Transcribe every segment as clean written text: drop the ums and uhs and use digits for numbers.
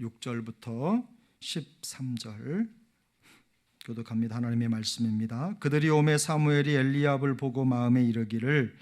6절부터 13절 교독합니다. 하나님의 말씀입니다. 그들이 오매 사무엘이 엘리압을 보고 마음에 이르기를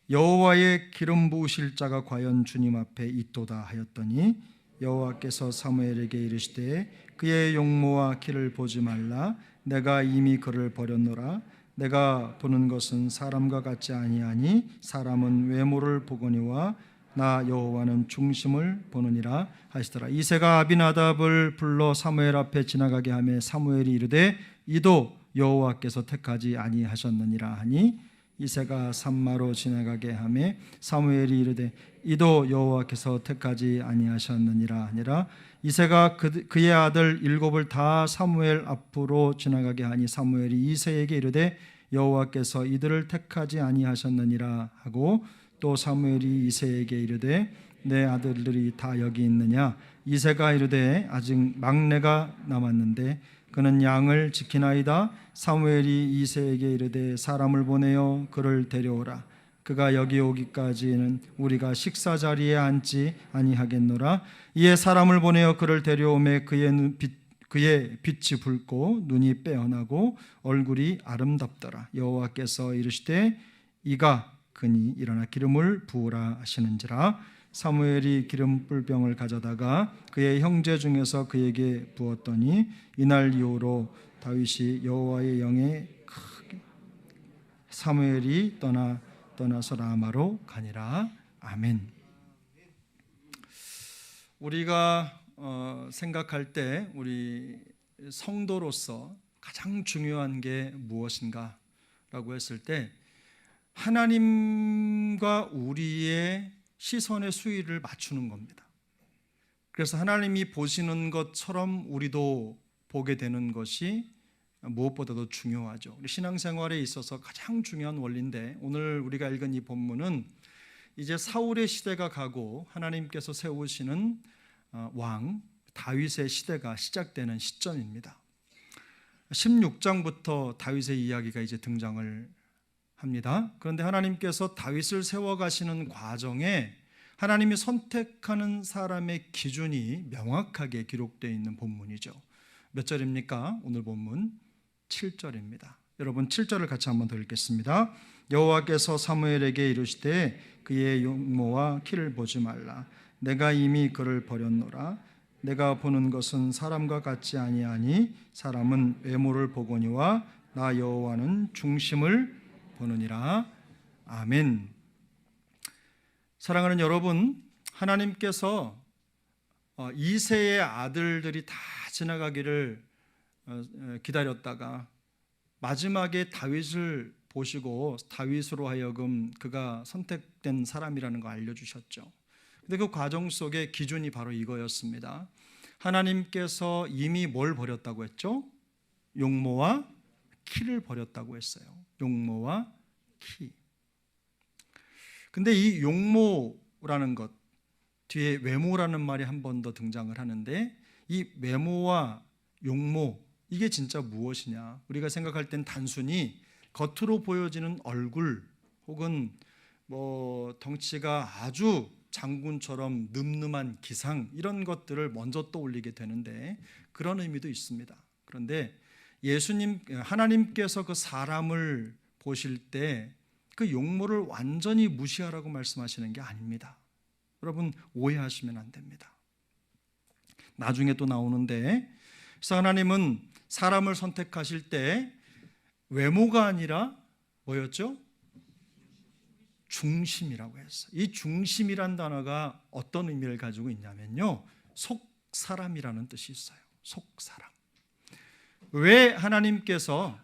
여호와의 기름 부으실 자가 과연 주님 앞에 있도다 하였더니 여호와께서 사무엘에게 이르시되 그의 용모와 키를 보지 말라. 내가 이미 그를 버렸노라. 내가 보는 것은 사람과 같지 아니하니 사람은 외모를 보거니와 나 여호와는 중심을 보느니라 하시더라. 이새가 아비나답을 불러 사무엘 앞에 지나가게 하며 사무엘이 이르되 이도 여호와께서 택하지 아니하셨느니라 하니 이새가 산마로 지나가게 하며 사무엘이 이르되 이도 여호와께서 택하지 아니하셨느니라 하니라. 이새가 그의 아들 7을 다 사무엘 앞으로 지나가게 하니 사무엘이 이새에게 이르되 여호와께서 이들을 택하지 아니하셨느니라 하고 또 사무엘이 이새에게 이르되 내 아들들이 다 여기 있느냐. 이새가 이르되 아직 막내가 남았는데 그는 양을 지키나이다. 사무엘이 이새에게 이르되 사람을 보내어 그를 데려오라. 그가 여기 오기까지는 우리가 식사 자리에 앉지 아니하겠노라. 이에 사람을 보내어 그를 데려오매 그의 빛이 붉고 눈이 빼어나고 얼굴이 아름답더라. 여호와께서 이르시되 이가 그니 일어나 기름을 부으라 하시는지라. 사무엘이 기름 뿔병을 가져다가 그의 형제 중에서 그에게 부었더니 이날 이후로 다윗이 여호와의 영에 크게 사무엘이 떠나서 라마로 가니라. 아멘. 우리가 생각할 때 우리 성도로서 가장 중요한 게 무엇인가 라고 했을 때 하나님과 우리의 시선의 수위를 맞추는 겁니다. 그래서 하나님이 보시는 것처럼 우리도 보게 되는 것이 무엇보다도 중요하죠. 우리 신앙생활에 있어서 가장 중요한 원리인데 오늘 우리가 읽은 이 본문은 이제 사울의 시대가 가고 하나님께서 세우시는 왕 다윗의 시대가 시작되는 시점입니다. 16장부터 다윗의 이야기가 이제 등장을 합니다. 그런데 하나님께서 다윗을 세워가시는 과정에 하나님이 선택하는 사람의 기준이 명확하게 기록되어 있는 본문이죠. 몇 절입니까? 오늘 본문 7절입니다. 여러분 7절을 같이 한번 더 읽겠습니다. 여호와께서 사무엘에게 이르시되 그의 용모와 키를 보지 말라. 내가 이미 그를 버렸노라. 내가 보는 것은 사람과 같지 아니하니 사람은 외모를 보거니와 나 여호와는 중심을 보느니라. 아멘. 사랑하는 여러분, 하나님께서 이새의 아들들이 다 지나가기를 기다렸다가 마지막에 다윗을 보시고 다윗으로 하여금 그가 선택된 사람이라는 거 알려주셨죠. 근데 그 과정 속에 기준이 바로 이거였습니다. 하나님께서 이미 뭘 버렸다고 했죠? 용모와 키를 버렸다고 했어요. 용모와 키. 근데 이 용모라는 것 뒤에 외모라는 말이 한 번 더 등장을 하는데 이 외모와 용모 이게 진짜 무엇이냐? 우리가 생각할 땐 단순히 겉으로 보여지는 얼굴 혹은 덩치가 아주 장군처럼 늠름한 기상 이런 것들을 먼저 떠올리게 되는데 그런 의미도 있습니다. 그런데 하나님께서 그 사람을 보실 때 그 용모를 완전히 무시하라고 말씀하시는 게 아닙니다. 여러분 오해하시면 안 됩니다. 나중에 또 나오는데 그래서 하나님은 사람을 선택하실 때 외모가 아니라 뭐였죠? 중심이라고 했어요. 이 중심이란 단어가 어떤 의미를 가지고 있냐면요, 속사람이라는 뜻이 있어요. 속사람. 왜 하나님께서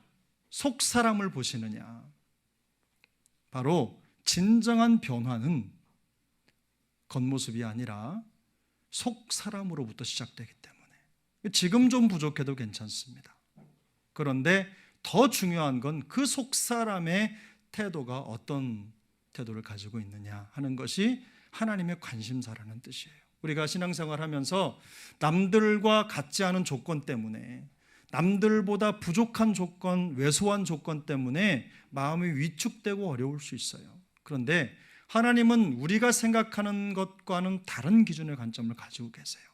속사람을 보시느냐? 바로 진정한 변화는 겉모습이 아니라 속사람으로부터 시작되기 때문에 지금 좀 부족해도 괜찮습니다. 그런데 더 중요한 건 그 속사람의 태도가 어떤 태도를 가지고 있느냐 하는 것이 하나님의 관심사라는 뜻이에요. 우리가 신앙생활하면서 남들과 같지 않은 조건 때문에 남들보다 부족한 조건, 왜소한 조건 때문에 마음이 위축되고 어려울 수 있어요. 그런데 하나님은 우리가 생각하는 것과는 다른 기준의 관점을 가지고 계세요.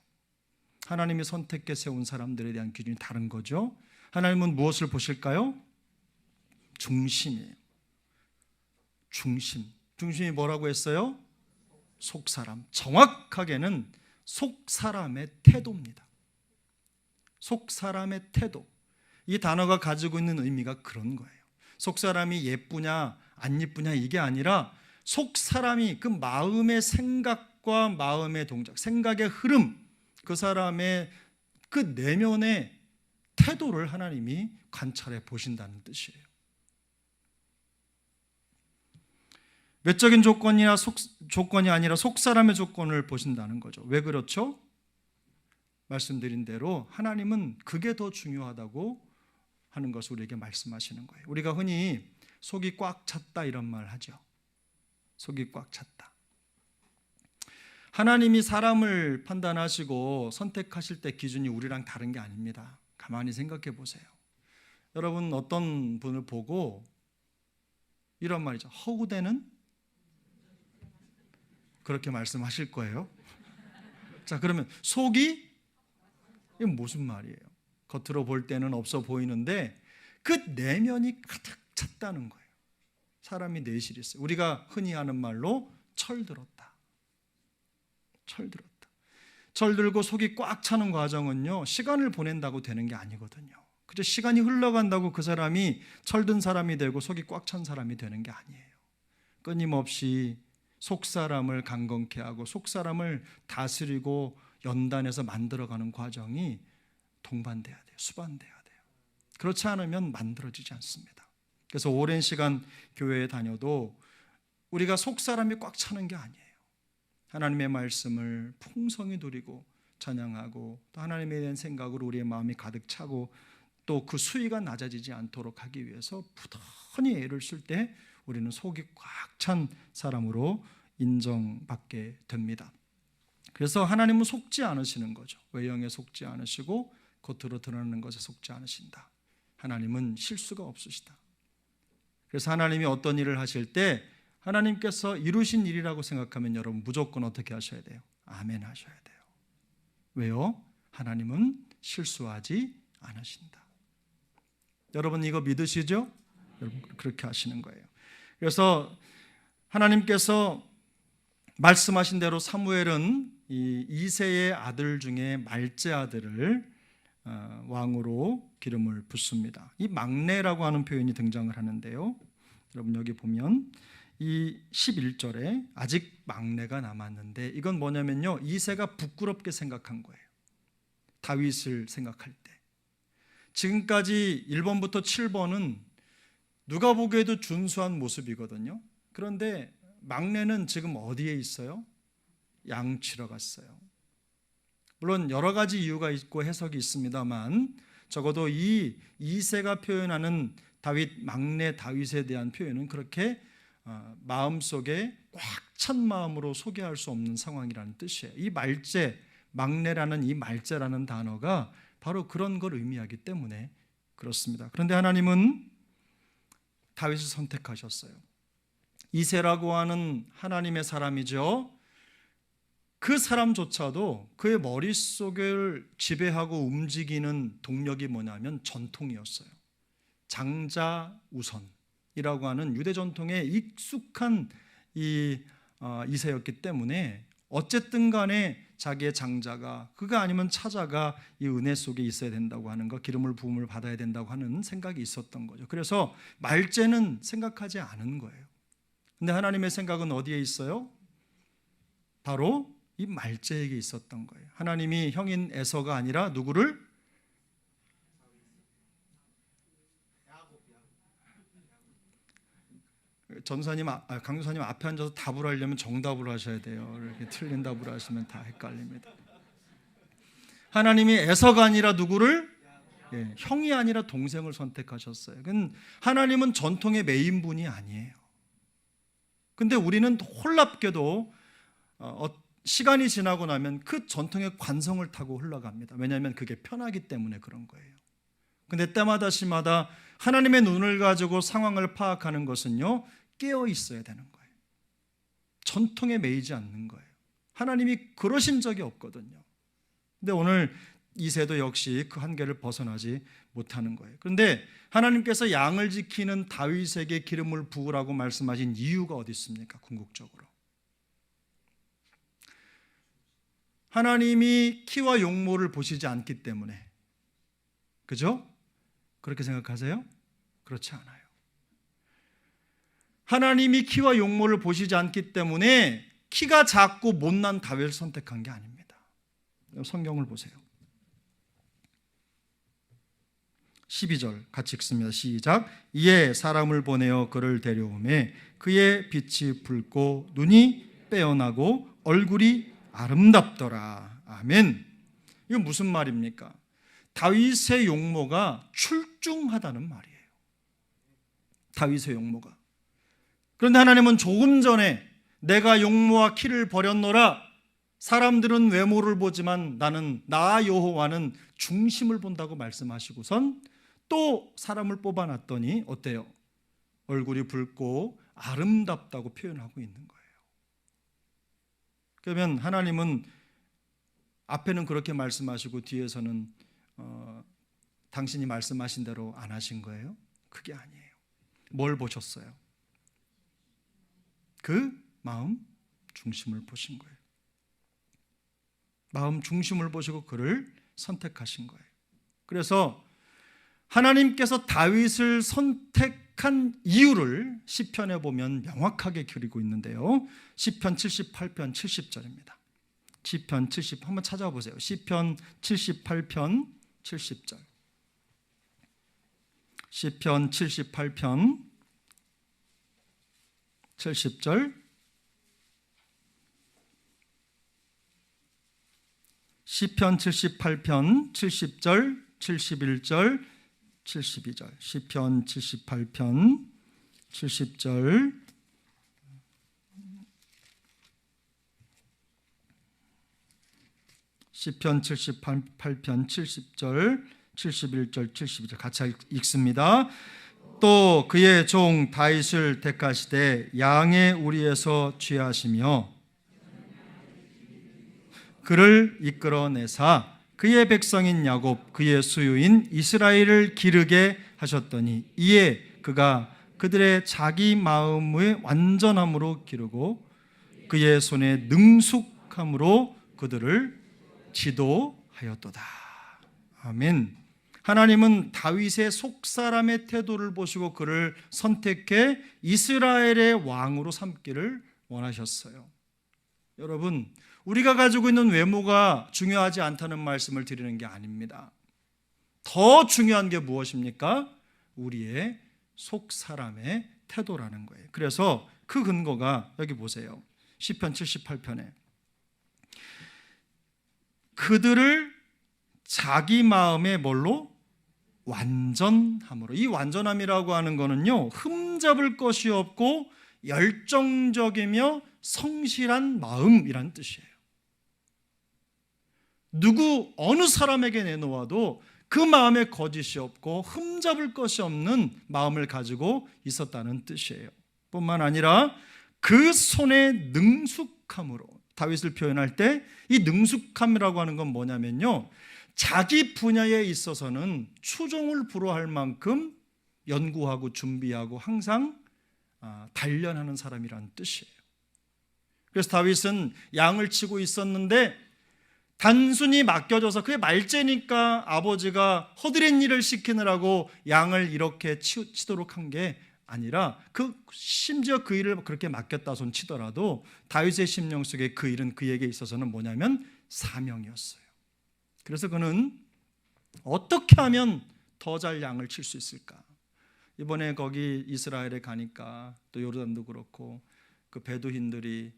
하나님이 선택해 세운 사람들에 대한 기준이 다른 거죠. 하나님은 무엇을 보실까요? 중심이에요. 중심이 뭐라고 했어요? 속사람. 정확하게는 속사람의 태도입니다. 속사람의 태도. 이 단어가 가지고 있는 의미가 그런 거예요. 속사람이 예쁘냐 안 예쁘냐 이게 아니라 속사람이 그 마음의 생각과 마음의 동작, 생각의 흐름, 그 사람의 그 내면의 태도를 하나님이 관찰해 보신다는 뜻이에요. 외적인 조건이 아니라 속사람의 조건을 보신다는 거죠. 왜 그렇죠? 말씀드린 대로 하나님은 그게 더 중요하다고 하는 것을 우리에게 말씀하시는 거예요. 우리가 흔히 속이 꽉 찼다 이런 말 하죠. 속이 꽉 찼다. 하나님이 사람을 판단하시고 선택하실 때 기준이 우리랑 다른 게 아닙니다. 가만히 생각해 보세요. 여러분 어떤 분을 보고 이런 말이죠. 허우대는 그렇게 말씀하실 거예요. 자, 그러면 속이 이건 무슨 말이에요? 겉으로 볼 때는 없어 보이는데 그 내면이 가득 찼다는 거예요. 사람이 내실이 있어요. 우리가 흔히 하는 말로 철들었다. 철들고 속이 꽉 차는 과정은요, 시간을 보낸다고 되는 게 아니거든요. 그저 시간이 흘러간다고 그 사람이 철든 사람이 되고 속이 꽉 찬 사람이 되는 게 아니에요. 끊임없이 속사람을 강건케 하고 속사람을 다스리고 연단해서 만들어가는 과정이 동반돼야 돼요. 수반돼야 돼요. 그렇지 않으면 만들어지지 않습니다. 그래서 오랜 시간 교회에 다녀도 우리가 속사람이 꽉 차는 게 아니에요. 하나님의 말씀을 풍성히 누리고 찬양하고 또 하나님에 대한 생각으로 우리의 마음이 가득 차고 또 그 수위가 낮아지지 않도록 하기 위해서 부단히 애를 쓸 때 우리는 속이 꽉 찬 사람으로 인정받게 됩니다. 그래서 하나님은 속지 않으시는 거죠. 외형에 속지 않으시고 겉으로 드러나는 것에 속지 않으신다. 하나님은 실수가 없으시다. 그래서 하나님이 어떤 일을 하실 때 하나님께서 이루신 일이라고 생각하면 여러분 무조건 어떻게 하셔야 돼요? 아멘 하셔야 돼요. 왜요? 하나님은 실수하지 않으신다. 여러분 이거 믿으시죠? 여러분 그렇게 하시는 거예요. 그래서 하나님께서 말씀하신 대로 사무엘은 이 이새의 아들 중에 말제 아들을 왕으로 기름을 붓습니다. 이 막내라고 하는 표현이 등장을 하는데요. 여러분 여기 보면 이 11절에 아직 막내가 남았는데 이건 뭐냐면요, 이새가 부끄럽게 생각한 거예요. 다윗을 생각할 때 지금까지 1번부터 7번은 누가 보기에도 준수한 모습이거든요. 그런데 막내는 지금 어디에 있어요? 양치러 갔어요. 물론 여러 가지 이유가 있고 해석이 있습니다만 적어도 이 이새가 표현하는 막내 다윗에 대한 표현은 그렇게 마음속에 꽉 찬 마음으로 소개할 수 없는 상황이라는 뜻이에요. 이 막내라는 이 말제라는 단어가 바로 그런 걸 의미하기 때문에 그렇습니다. 그런데 하나님은 다윗을 선택하셨어요. 이새라고 하는 하나님의 사람이죠. 그 사람조차도 그의 머릿속을 지배하고 움직이는 동력이 뭐냐면 전통이었어요. 장자우선이라고 하는 유대 전통에 익숙한 이새였기 때문에 어쨌든 간에 자기의 장자가 그가 아니면 차자가 이 은혜 속에 있어야 된다고 하는 것, 기름을 부음을 받아야 된다고 하는 생각이 있었던 거죠. 그래서 말제는 생각하지 않은 거예요. 근데 하나님의 생각은 어디에 있어요? 바로 이 말제에게 있었던 거예요. 하나님이 형인 에서가 아니라 누구를? 강도사님 앞에 앉아서 답을 하려면 정답을 하셔야 돼요. 이렇게 틀린 답을 하시면 다 헷갈립니다. 하나님이 에서가 아니라 누구를? 형이 아니라 동생을 선택하셨어요. 하나님은 전통의 메인분이 아니에요. 근데 우리는 홀랍게도 시간이 지나고 나면 그 전통의 관성을 타고 흘러갑니다. 왜냐하면 그게 편하기 때문에 그런 거예요. 근데 때마다 시마다 하나님의 눈을 가지고 상황을 파악하는 것은요, 깨어 있어야 되는 거예요. 전통에 매이지 않는 거예요. 하나님이 그러신 적이 없거든요. 근데 오늘 이새도 역시 그 한계를 벗어나지 못하는 거예요. 그런데 하나님께서 양을 지키는 다윗에게 기름을 부으라고 말씀하신 이유가 어디 있습니까? 궁극적으로 하나님이 키와 용모를 보시지 않기 때문에. 그죠? 그렇게 생각하세요? 그렇지 않아요. 하나님이 키와 용모를 보시지 않기 때문에 키가 작고 못난 다윗을 선택한 게 아닙니다. 성경을 보세요. 12절 같이 읽습니다. 시작. 이에 사람을 보내어 그를 데려오매 그의 빛이 붉고 눈이 빼어나고 얼굴이 아름답더라. 아멘. 이건 무슨 말입니까? 다윗의 용모가 출중하다는 말이에요. 다윗의 용모가. 그런데 하나님은 조금 전에 내가 용모와 키를 버렸노라. 사람들은 외모를 보지만 나는 나 여호와는 중심을 본다고 말씀하시고선 또 사람을 뽑아놨더니 어때요? 얼굴이 붉고 아름답다고 표현하고 있는 거예요. 그러면 하나님은 앞에는 그렇게 말씀하시고 뒤에서는 당신이 말씀하신 대로 안 하신 거예요? 그게 아니에요. 뭘 보셨어요? 그 마음 중심을 보신 거예요. 마음 중심을 보시고 그를 선택하신 거예요. 그래서 하나님께서 다윗을 선택한 이유를 시편에 보면 명확하게 그리고 있는데요. 시편 78편 70절입니다. 시편 70 한번 찾아보세요. 시편 78편 70절. 시편 78편 70절. 시편 78편 70절, 71절, 72절. 시편 78편 70절, 시편 78편 70절, 71절, 72절 같이 읽습니다. 또 그의 종 다윗을 택하시되 양의 우리에서 취하시며 그를 이끌어내사 그의 백성인 야곱 그의 수유인 이스라엘을 기르게 하셨더니 이에 그가 그들의 자기 마음의 완전함으로 기르고 그의 손의 능숙함으로 그들을 지도하였도다. 아멘. 하나님은 다윗의 속사람의 태도를 보시고 그를 선택해 이스라엘의 왕으로 삼기를 원하셨어요. 여러분, 우리가 가지고 있는 외모가 중요하지 않다는 말씀을 드리는 게 아닙니다. 더 중요한 게 무엇입니까? 우리의 속사람의 태도라는 거예요. 그래서 그 근거가 여기 보세요. 시편 78편에 그들을 자기 마음의 뭘로? 완전함으로. 이 완전함이라고 하는 거는요, 흠잡을 것이 없고 열정적이며 성실한 마음이란 뜻이에요. 누구 어느 사람에게 내놓아도 그 마음에 거짓이 없고 흠잡을 것이 없는 마음을 가지고 있었다는 뜻이에요. 뿐만 아니라 그 손의 능숙함으로. 다윗을 표현할 때 이 능숙함이라고 하는 건 뭐냐면요, 자기 분야에 있어서는 추종을 불허할 만큼 연구하고 준비하고 항상 단련하는 사람이라는 뜻이에요. 그래서 다윗은 양을 치고 있었는데 단순히 맡겨져서 그게 말째니까 아버지가 허드렛 일을 시키느라고 양을 이렇게 치도록 한 게 아니라 심지어 그 일을 그렇게 맡겼다 손 치더라도 다윗의 심령 속에 그 일은 그에게 있어서는 뭐냐면 사명이었어요. 그래서 그는 어떻게 하면 더 잘 양을 칠 수 있을까? 이번에 거기 이스라엘에 가니까 또 요르단도 그렇고 그 베두힌들이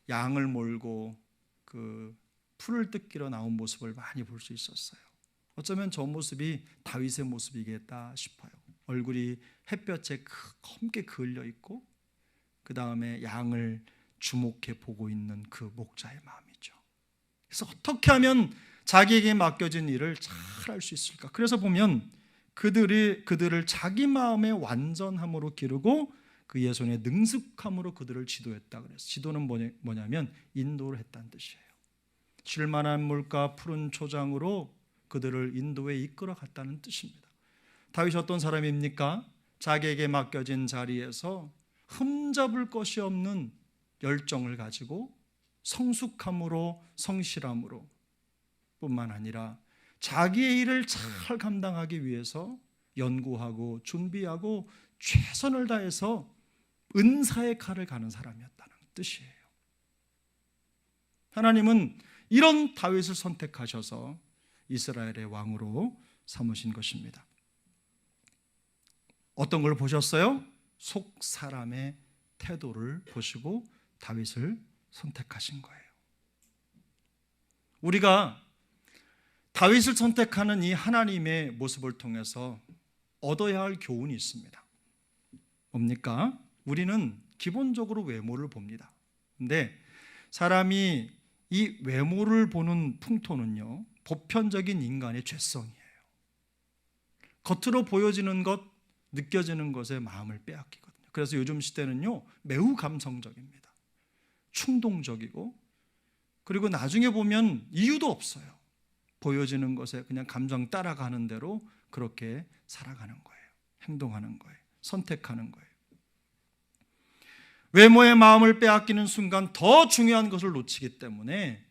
양을 몰고 그 풀을 뜯기러 나온 모습을 많이 볼 수 있었어요. 어쩌면 저 모습이 다윗의 모습이겠다 싶어요. 얼굴이 햇볕에 검게 그을려 있고 그 다음에 양을 주목해 보고 있는 그 목자의 마음이죠. 그래서 어떻게 하면 자기에게 맡겨진 일을 잘 할 수 있을까? 그래서 보면 그들을 자기 마음의 완전함으로 기르고 그의 손의 능숙함으로 그들을 지도했다 그랬어요. 지도는 뭐냐면 인도를 했다는 뜻이에요. 쉴만한 물가 푸른 초장으로 그들을 인도에 이끌어 갔다는 뜻입니다. 다윗이 어떤 사람입니까? 자기에게 맡겨진 자리에서 흠잡을 것이 없는 열정을 가지고 성숙함으로 성실함으로 뿐만 아니라 자기의 일을 잘 감당하기 위해서 연구하고 준비하고 최선을 다해서 은사의 칼을 가는 사람이었다는 뜻이에요. 하나님은 이런 다윗을 선택하셔서 이스라엘의 왕으로 삼으신 것입니다. 어떤 걸 보셨어요? 속 사람의 태도를 보시고 다윗을 선택하신 거예요. 우리가 다윗을 선택하는 이 하나님의 모습을 통해서 얻어야 할 교훈이 있습니다. 뭡니까? 우리는 기본적으로 외모를 봅니다. 근데 사람이 이 외모를 보는 풍토는요, 보편적인 인간의 죄성이에요. 겉으로 보여지는 것, 느껴지는 것에 마음을 빼앗기거든요. 그래서 요즘 시대는요, 매우 감성적입니다. 충동적이고, 그리고 나중에 보면 이유도 없어요. 보여지는 것에 그냥 감정 따라가는 대로 그렇게 살아가는 거예요. 행동하는 거예요. 선택하는 거예요. 외모의 마음을 빼앗기는 순간 더 중요한 것을 놓치기 때문에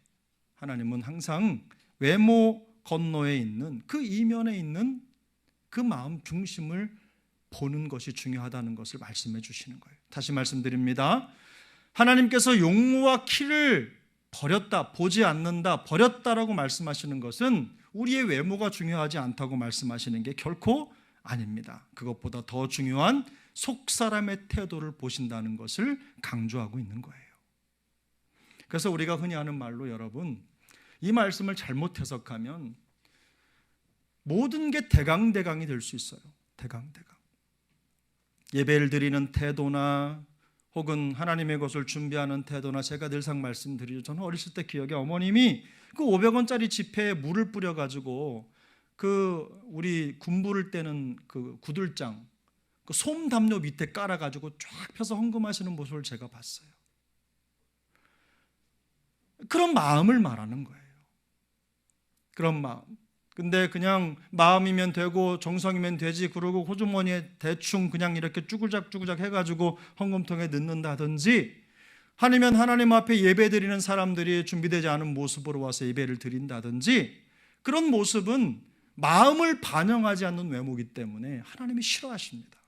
하나님은 항상 외모 건너에 있는 그 이면에 있는 그 마음 중심을 보는 것이 중요하다는 것을 말씀해 주시는 거예요. 다시 말씀드립니다. 하나님께서 용모와 키를 버렸다, 보지 않는다, 버렸다라고 말씀하시는 것은 우리의 외모가 중요하지 않다고 말씀하시는 게 결코 아닙니다. 그것보다 더 중요한 속 사람의 태도를 보신다는 것을 강조하고 있는 거예요. 그래서 우리가 흔히 하는 말로 여러분, 이 말씀을 잘못 해석하면 모든 게 대강대강이 될 수 있어요. 대강대강. 예배를 드리는 태도나 혹은 하나님의 것을 준비하는 태도나, 제가 늘상 말씀드리죠. 저는 어렸을 때 기억에 어머님이 그 500원짜리 지폐에 물을 뿌려가지고 그 우리 군부를 떼는 그 구들장, 그 솜담요 밑에 깔아가지고 쫙 펴서 헌금하시는 모습을 제가 봤어요. 그런 마음을 말하는 거예요. 그런 마음. 근데 그냥 마음이면 되고 정성이면 되지 그러고 호주머니에 대충 그냥 이렇게 쭈글작쭈글작 해가지고 헌금통에 넣는다든지, 아니면 하나님 앞에 예배드리는 사람들이 준비되지 않은 모습으로 와서 예배를 드린다든지, 그런 모습은 마음을 반영하지 않는 외모이기 때문에 하나님이 싫어하십니다.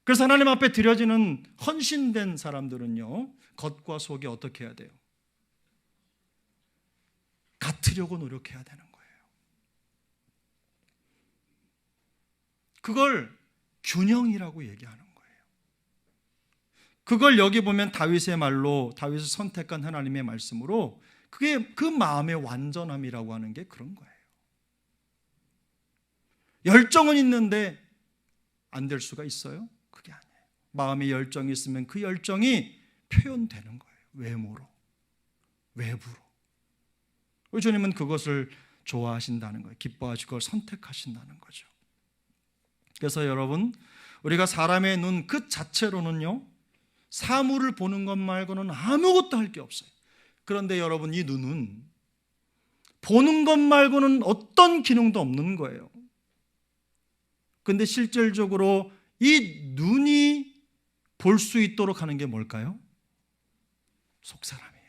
그래서 하나님 앞에 드려지는 헌신된 사람들은요, 겉과 속이 어떻게 해야 돼요? 같으려고 노력해야 되는 거예요. 그걸 균형이라고 얘기하는 거예요. 그걸 여기 보면 다윗의 말로, 다윗을 선택한 하나님의 말씀으로, 그게 그 마음의 완전함이라고 하는 게 그런 거예요. 열정은 있는데 안 될 수가 있어요? 그게 아니에요. 마음에 열정이 있으면 그 열정이 표현되는 거예요. 외모로, 외부로. 우리 주님은 그것을 좋아하신다는 거예요. 기뻐하시고 그걸 선택하신다는 거죠. 그래서 여러분, 우리가 사람의 눈 그 자체로는요, 사물을 보는 것 말고는 아무것도 할 게 없어요. 그런데 여러분, 이 눈은 보는 것 말고는 어떤 기능도 없는 거예요. 그런데 실질적으로 이 눈이 볼 수 있도록 하는 게 뭘까요? 속사람이에요.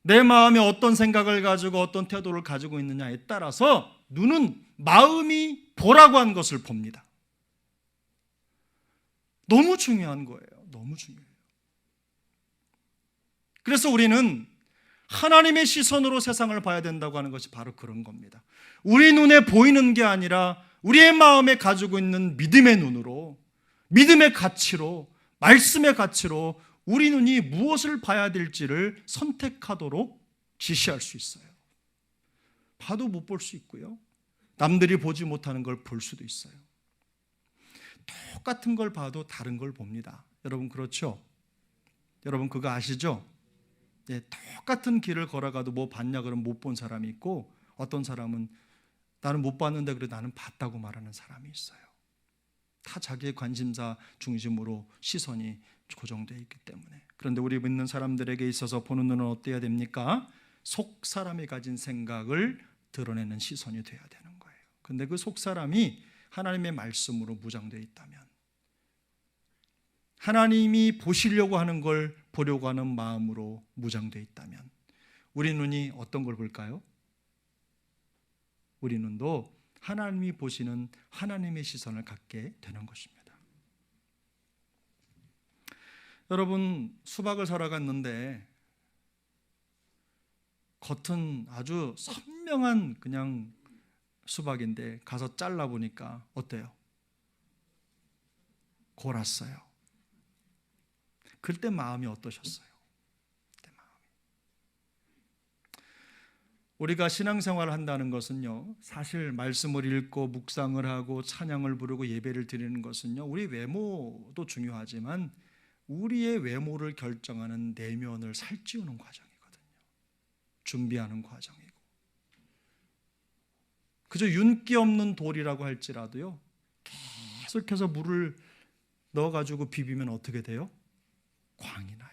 내 마음에 어떤 생각을 가지고 어떤 태도를 가지고 있느냐에 따라서 눈은 마음이 보라고 한 것을 봅니다. 너무 중요한 거예요. 너무 중요해요. 그래서 우리는 하나님의 시선으로 세상을 봐야 된다고 하는 것이 바로 그런 겁니다. 우리 눈에 보이는 게 아니라 우리의 마음에 가지고 있는 믿음의 눈으로, 믿음의 가치로, 말씀의 가치로 우리 눈이 무엇을 봐야 될지를 선택하도록 지시할 수 있어요. 봐도 못 볼 수 있고요, 남들이 보지 못하는 걸 볼 수도 있어요. 똑같은 걸 봐도 다른 걸 봅니다. 여러분 그렇죠? 여러분 그거 아시죠? 네, 똑같은 길을 걸어가도 뭐 봤냐 그러면 못 본 사람이 있고, 어떤 사람은 나는 못 봤는데 그래 나는 봤다고 말하는 사람이 있어요. 다 자기의 관심사 중심으로 시선이 고정되어 있기 때문에. 그런데 우리 믿는 사람들에게 있어서 보는 눈은 어때야 됩니까? 속 사람이 가진 생각을 드러내는 시선이 돼야 되는 거예요. 그런데 그 속 사람이 하나님의 말씀으로 무장되어 있다면, 하나님이 보시려고 하는 걸 보려고 하는 마음으로 무장되어 있다면 우리 눈이 어떤 걸 볼까요? 우리 눈도 하나님이 보시는 하나님의 시선을 갖게 되는 것입니다. 여러분, 수박을 사러 갔는데 겉은 아주 선명한 그냥 수박인데 가서 잘라보니까 어때요? 골았어요. 그때 마음이 어떠셨어요? 그때 마음이. 우리가 신앙생활을 한다는 것은요, 사실 말씀을 읽고 묵상을 하고 찬양을 부르고 예배를 드리는 것은요, 우리 외모도 중요하지만 우리의 외모를 결정하는 내면을 살찌우는 과정이거든요. 준비하는 과정이고, 그저 윤기 없는 돌이라고 할지라도요, 계속해서 물을 넣어가지고 비비면 어떻게 돼요? 광이 나요.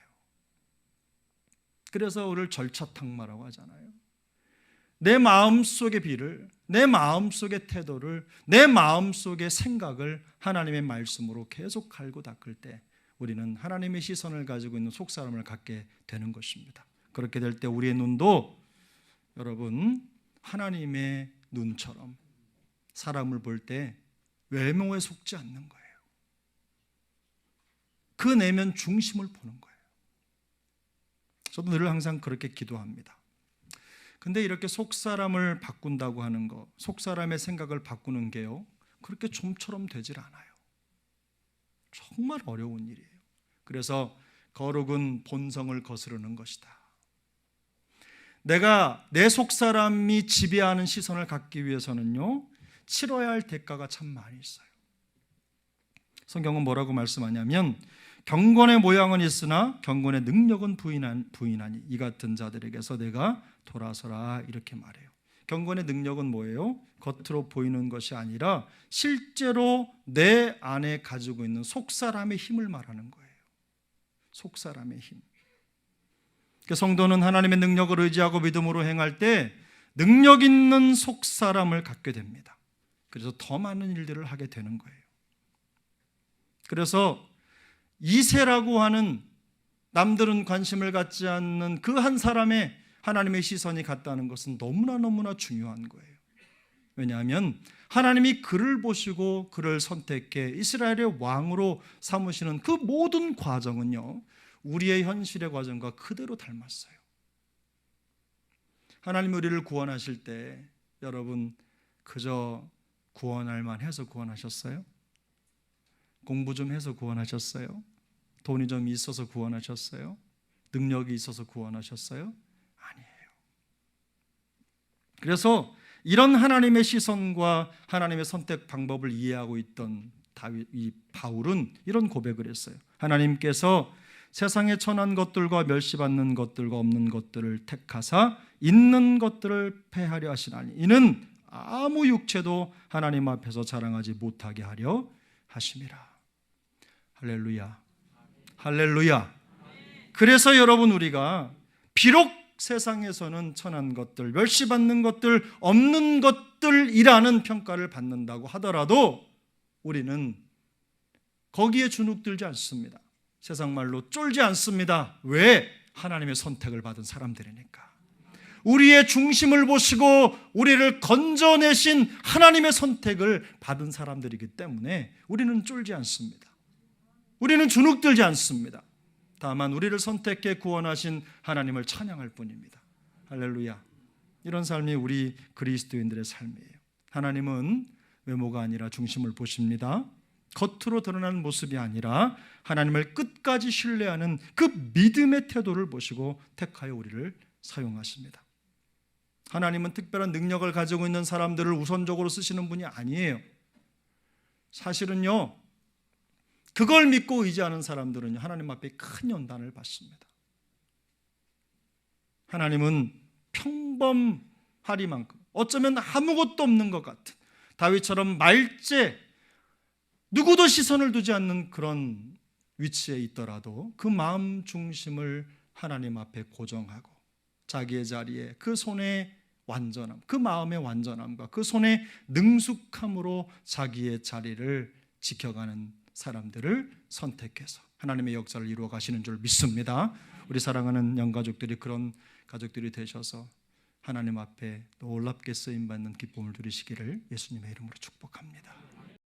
그래서 우리를 절차탕마라고 하잖아요. 내 마음속의 비를, 내 마음속의 태도를, 내 마음속의 생각을 하나님의 말씀으로 계속 갈고 닦을 때 우리는 하나님의 시선을 가지고 있는 속사람을 갖게 되는 것입니다. 그렇게 될 때 우리의 눈도 여러분 하나님의 눈처럼 사람을 볼 때 외모에 속지 않는 거예요. 그 내면 중심을 보는 거예요. 저도 늘 항상 그렇게 기도합니다. 근데 이렇게 속사람을 바꾼다고 하는 거, 속사람의 생각을 바꾸는 게요, 그렇게 좀처럼 되질 않아요. 정말 어려운 일이에요. 그래서 거룩은 본성을 거스르는 것이다. 내가 내 속사람이 지배하는 시선을 갖기 위해서는요, 치러야 할 대가가 참 많이 있어요. 성경은 뭐라고 말씀하냐면 경건의 모양은 있으나 경건의 능력은 부인하니 이 같은 자들에게서 내가 돌아서라, 이렇게 말해요. 경건의 능력은 뭐예요? 겉으로 보이는 것이 아니라 실제로 내 안에 가지고 있는 속사람의 힘을 말하는 거예요. 속사람의 힘. 성도는 하나님의 능력을 의지하고 믿음으로 행할 때 능력 있는 속사람을 갖게 됩니다. 그래서 더 많은 일들을 하게 되는 거예요. 그래서 이세라고 하는 남들은 관심을 갖지 않는 그 한 사람의 하나님의 시선이 갔다는 것은 너무나 중요한 거예요. 왜냐하면 하나님이 그를 보시고 그를 선택해 이스라엘의 왕으로 삼으시는 그 모든 과정은요, 우리의 현실의 과정과 그대로 닮았어요. 하나님이 우리를 구원하실 때 여러분 그저 구원할 만해서 구원하셨어요? 공부 좀 해서 구원하셨어요? 돈이 좀 있어서 구원하셨어요? 능력이 있어서 구원하셨어요? 아니에요. 그래서 이런 하나님의 시선과 하나님의 선택 방법을 이해하고 있던 바울은 이런 고백을 했어요. 하나님께서 세상에 천한 것들과 멸시받는 것들과 없는 것들을 택하사 있는 것들을 패하려 하시나니 이는 아무 육체도 하나님 앞에서 자랑하지 못하게 하려 하심이라. 할렐루야. 할렐루야. 그래서 여러분, 우리가 비록 세상에서는 천한 것들, 멸시받는 것들, 없는 것들이라는 평가를 받는다고 하더라도 우리는 거기에 주눅들지 않습니다. 세상 말로 쫄지 않습니다. 왜? 하나님의 선택을 받은 사람들이니까. 우리의 중심을 보시고 우리를 건져내신 하나님의 선택을 받은 사람들이기 때문에 우리는 쫄지 않습니다. 우리는 주눅들지 않습니다. 다만 우리를 선택해 구원하신 하나님을 찬양할 뿐입니다. 할렐루야. 이런 삶이 우리 그리스도인들의 삶이에요. 하나님은 외모가 아니라 중심을 보십니다. 겉으로 드러나는 모습이 아니라 하나님을 끝까지 신뢰하는 그 믿음의 태도를 보시고 택하여 우리를 사용하십니다. 하나님은 특별한 능력을 가지고 있는 사람들을 우선적으로 쓰시는 분이 아니에요. 사실은요, 그걸 믿고 의지하는 사람들은 하나님 앞에 큰 연단을 받습니다. 하나님은 평범하리만큼, 어쩌면 아무것도 없는 것 같은 다윗처럼 말제, 누구도 시선을 두지 않는 그런 위치에 있더라도 그 마음 중심을 하나님 앞에 고정하고 자기의 자리에 그 손의 완전함, 그 마음의 완전함과 그 손의 능숙함으로 자기의 자리를 지켜가는 사람들을 선택해서 하나님의 역사를 이루어 가시는 줄 믿습니다. 우리 사랑하는 영가족들이 그런 가족들이 되셔서 하나님 앞에 놀랍게 쓰임받는 기쁨을 누리시기를 예수님의 이름으로 축복합니다.